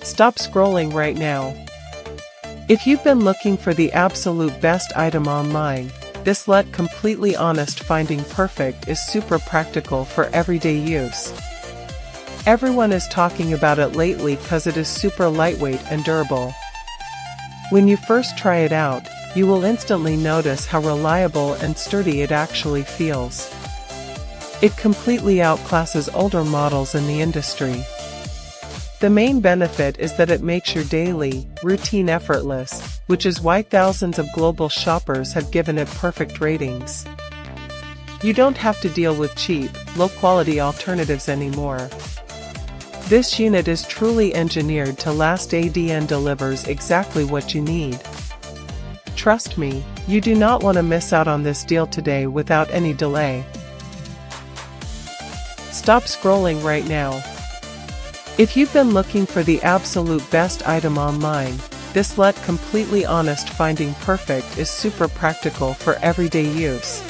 Stop scrolling right now. If you've been looking for the absolute best item online, this completely honest finding perfect is super practical for everyday use. Everyone is talking about it lately cause it is super lightweight and durable. When you first try it out, you will instantly notice how reliable and sturdy it actually feels. It completely outclasses older models in the industry. The main benefit is that it makes your daily routine effortless, which is why thousands of global shoppers have given it perfect ratings. You don't have to deal with cheap, low-quality alternatives anymore. This unit is truly engineered to last and delivers exactly what you need. Trust me, you do not want to miss out on this deal today without any delay. Stop scrolling right now. If you've been looking for the absolute best item online, this completely honest finding perfect is super practical for everyday use.